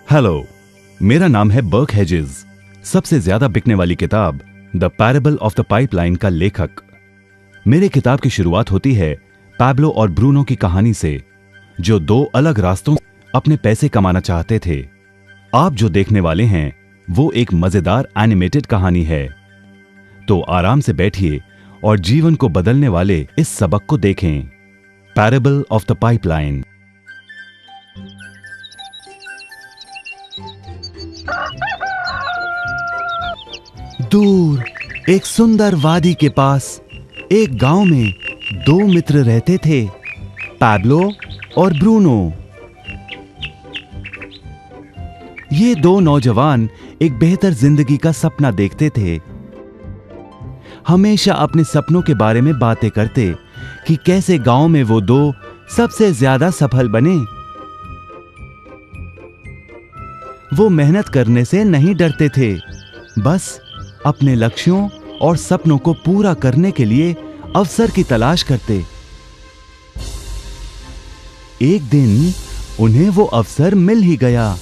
Hello, मेरा नाम है बर्क हेजेस। सबसे ज्यादा बिकने वाली किताब the parable of the pipeline का लेखक। मेरे किताब की शुरुआत होती है पैब्लो और ब्रूनो की कहानी से, जो दो अलग रास्तों से अपने पैसे कमाना चाहते थे। आप जो देखने वाले हैं वो एक मजेदार एनिमेटेड कहानी है। तो आराम से बैठिए और जीवन को बदलने वाले इस सबक को देखें, पैरेबल ऑफ द पाइपलाइन। दूर एक सुंदर वादी के पास एक गांव में दो मित्र रहते थे, पैब्लो और ब्रूनो। ये दो नौजवान एक बेहतर जिंदगी का सपना देखते थे। हमेशा अपने सपनों के बारे में बातें करते कि कैसे गांव में वो दो सबसे ज्यादा सफल बने। वो मेहनत करने से नहीं डरते थे, बस अपने लक्ष्यों और सपनों को पूरा करने के लिए अवसर की तलाश करते। एक दिन उन्हें वो अवसर मिल ही गया।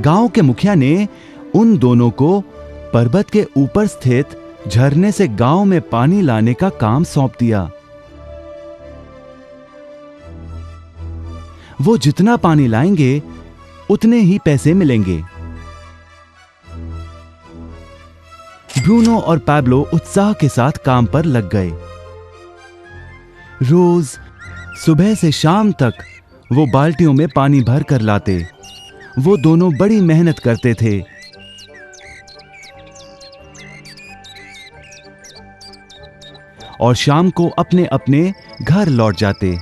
गांव के मुखिया ने उन दोनों को पर्वत के ऊपर स्थित झरने से गांव में पानी लाने का काम सौंप दिया। वो जितना पानी लाएंगे उतने ही पैसे मिलेंगे। ब्रूनो और पैब्लो उत्साह के साथ काम पर लग गए। रोज सुबह से शाम तक वो बाल्टियों में पानी भर कर लाते। वो दोनों बड़ी मेहनत करते थे। और शाम को अपने अपने घर लौट जाते।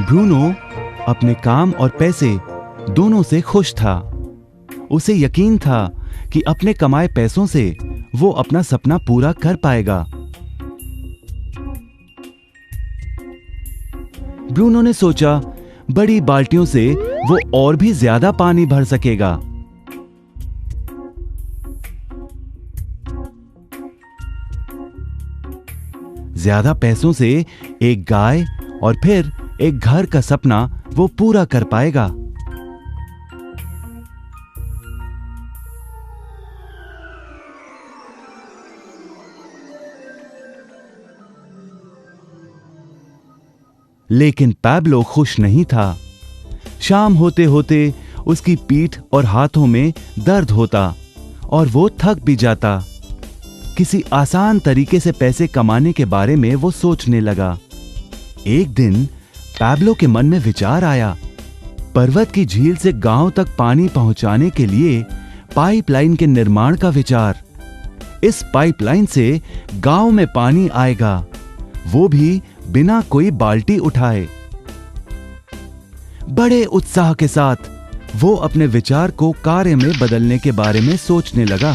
ब्रूनो अपने काम और पैसे दोनों से खुश था। उसे यकीन था कि अपने कमाए पैसों से वो अपना सपना पूरा कर पाएगा। ब्रूनो ने सोचा बड़ी बाल्टियों से वो और भी ज्यादा पानी भर सकेगा। ज्यादा पैसों से एक गाय और फिर एक घर का सपना वो पूरा कर पाएगा। लेकिन पैब्लो खुश नहीं था। शाम होते होते उसकी पीठ और हाथों में दर्द होता और वो थक भी जाता। किसी आसान तरीके से पैसे कमाने के बारे में वो सोचने लगा। एक दिन पैब्लो के मन में विचार आया, पर्वत की झील से गांव तक पानी पहुंचाने के लिए पाइपलाइन के निर्माण का विचार। इस पाइपलाइन से गांव में पानी आएगा, वो भी बिना कोई बाल्टी उठाए। बड़े उत्साह के साथ वो अपने विचार को कार्य में बदलने के बारे में सोचने लगा।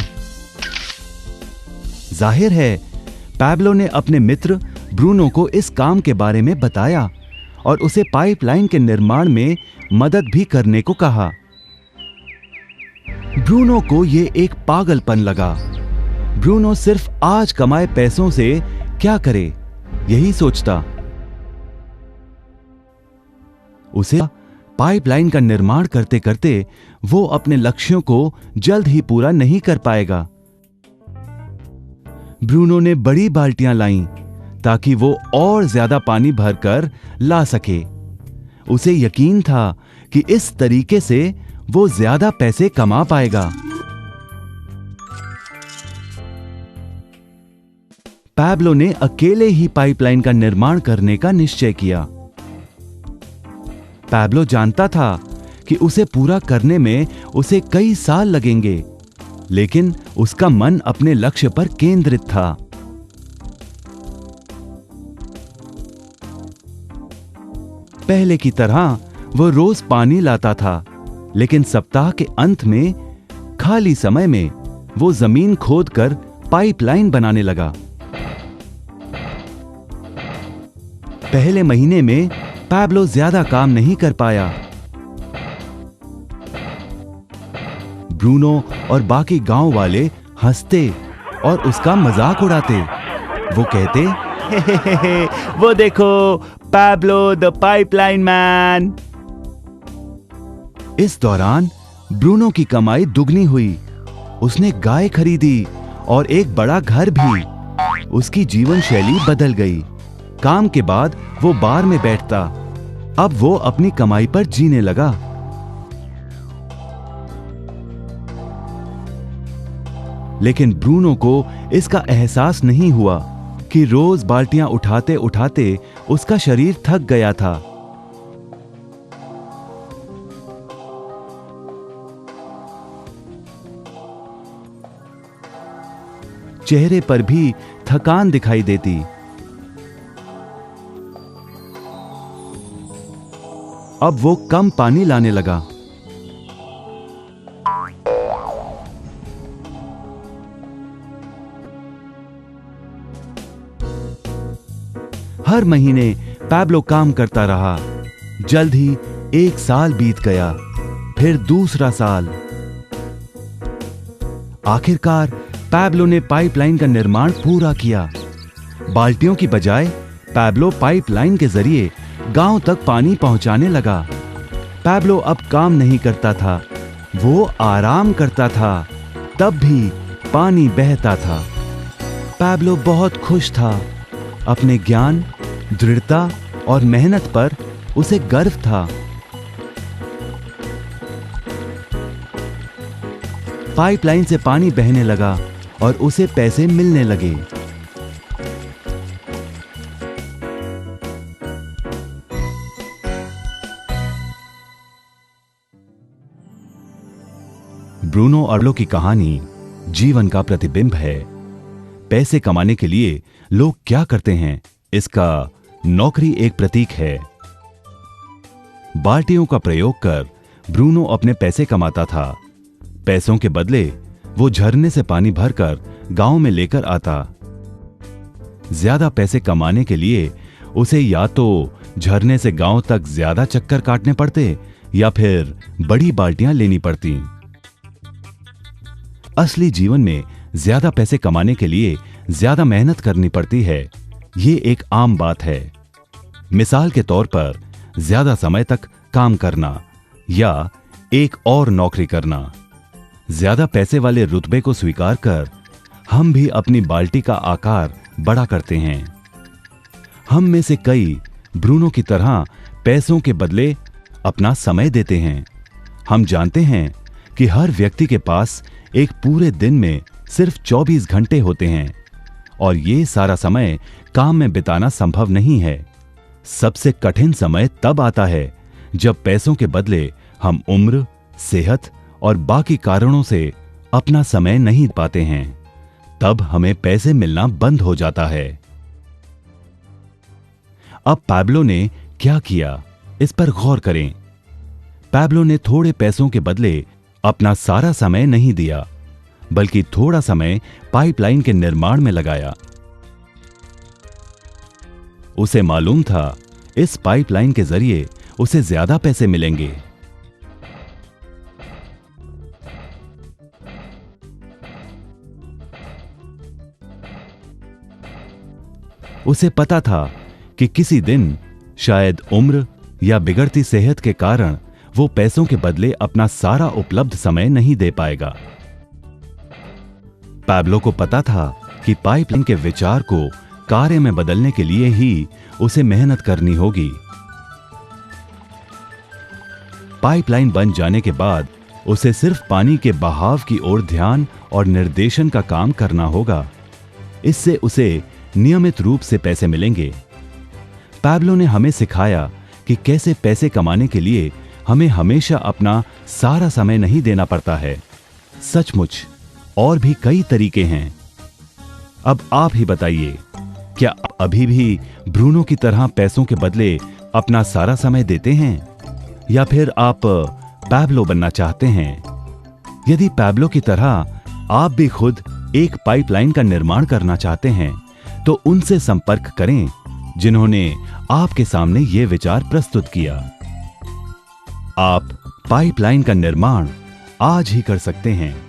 जाहिर है पैब्लो ने अपने मित्र ब्रूनो को इस काम के बारे में बताया और उसे पाइपलाइन के निर्माण में मदद भी करने को कहा। ब्रूनो को यह एक पागलपन लगा। ब्रूनो सिर्फ आज कमाए पैसों से क्या करे, यही सोचता। उसे पाइपलाइन का निर्माण करते करते वो अपने लक्ष्यों को जल्द ही पूरा नहीं कर पाएगा। ब्रूनो ने बड़ी बाल्टियां लाईं ताकि वो और ज्यादा पानी भरकर ला सके। उसे यकीन था कि इस तरीके से वो ज्यादा पैसे कमा पाएगा। पैब्लो ने अकेले ही पाइपलाइन का निर्माण करने का निश्चय किया। पैब्लो जानता था कि उसे पूरा करने में उसे कई साल लगेंगे, लेकिन उसका मन अपने लक्ष्य पर केंद्रित था। पहले की तरह वो रोज पानी लाता था, लेकिन सप्ताह के अंत में खाली समय में वो जमीन खोदकर पाइपलाइन बनाने लगा। पहले महीने में पैब्लो ज्यादा काम नहीं कर पाया। ब्रूनो और बाकी गांव वाले हंसते और उसका मजाक उड़ाते। वो कहते, हे, वो देखो पैब्लो द पाइपलाइन मैन। इस दौरान ब्रूनो की कमाई दुगनी हुई। उसने गाय खरीदी और एक बड़ा घर भी। उसकी जीवन शैली बदल गई। काम के बाद वो बार में बैठता। अब वो अपनी कमाई पर जीने लगा। लेकिन ब्रूनो को इसका एहसास नहीं हुआ कि रोज बाल्टियां उठाते उठाते उसका शरीर थक गया था। चेहरे पर भी थकान दिखाई देती। अब वो कम पानी लाने लगा। हर महीने पैब्लो काम करता रहा। जल्द ही 1 साल बीत गया, फिर दूसरा साल। आखिरकार पैब्लो ने पाइपलाइन का निर्माण पूरा किया। बाल्टियों की बजाय पैब्लो पाइपलाइन के जरिए गांव तक पानी पहुंचाने लगा। पैब्लो अब काम नहीं करता था, वो आराम करता था। तब भी पानी बहता था। पैब्लो बहुत खुश था। अपने ज्ञान, दृढ़ता और मेहनत पर उसे गर्व था। पाइपलाइन से पानी बहने लगा और उसे पैसे मिलने लगे। ब्रूनो और पैब्लो की कहानी जीवन का प्रतिबिंब है। पैसे कमाने के लिए लोग क्या करते हैं, इसका नौकरी एक प्रतीक है। बाल्टियों का प्रयोग कर ब्रूनो अपने पैसे कमाता था। पैसों के बदले वो झरने से पानी भरकर गांव में लेकर आता। ज्यादा पैसे कमाने के लिए उसे या तो झरने से गांव तक ज्यादा चक्कर काटने पड़ते या फिर बड़ी बाल्टियां लेनी पड़ती। असली जीवन में ज्यादा पैसे कमाने के लिए ज्यादा मेहनत करनी पड़ती है। ये एक आम बात है। मिसाल के तौर पर ज्यादा समय तक काम करना या एक और नौकरी करना। ज्यादा पैसे वाले रुतबे को स्वीकार कर हम भी अपनी बाल्टी का आकार बड़ा करते हैं। हम में से कई ब्रूनो की तरह पैसों के बदले अपना समय देते हैं। हम जानते हैं कि हर व्यक्ति के पास एक पूरे दिन में सिर्फ 24 घंटे होते हैं और ये सारा समय काम में बिताना संभव नहीं है। सबसे कठिन समय तब आता है जब पैसों के बदले हम उम्र, सेहत और बाकी कारणों से अपना समय नहीं पाते हैं। तब हमें पैसे मिलना बंद हो जाता है। अब पैब्लो ने क्या किया, इस पर गौर करें। पैब्लो ने थोड़े पैसों के बदले अपना सारा समय नहीं दिया, बल्कि थोड़ा समय पाइपलाइन के निर्माण में लगाया। उसे मालूम था इस पाइपलाइन के जरिए उसे ज्यादा पैसे मिलेंगे। उसे पता था कि किसी दिन शायद उम्र या बिगड़ती सेहत के कारण वो पैसों के बदले अपना सारा उपलब्ध समय नहीं दे पाएगा। पैब्लो को पता था कि पाइपलाइन के विचार को कार्य में बदलने के लिए ही उसे मेहनत करनी होगी। पाइपलाइन बन जाने के बाद उसे सिर्फ पानी के बहाव की ओर ध्यान और निर्देशन का काम करना होगा। इससे उसे नियमित रूप से पैसे मिलेंगे। पैब्लो ने हमें सिखाया कि कैसे पैसे कमाने के लिए हमें हमेशा अपना सारा समय नहीं देना पड़ता है। सचमुच और भी कई तरीके हैं। अब आप ही बताइए, क्या आप अभी भी ब्रूनो की तरह पैसों के बदले अपना सारा समय देते हैं या फिर आप पैब्लो बनना चाहते हैं? यदि पैब्लो की तरह आप भी खुद एक पाइपलाइन का निर्माण करना चाहते हैं तो उनसे संपर्क करें जिन्होंने आपके सामने यह विचार प्रस्तुत किया। आप पाइपलाइन का निर्माण आज ही कर सकते हैं।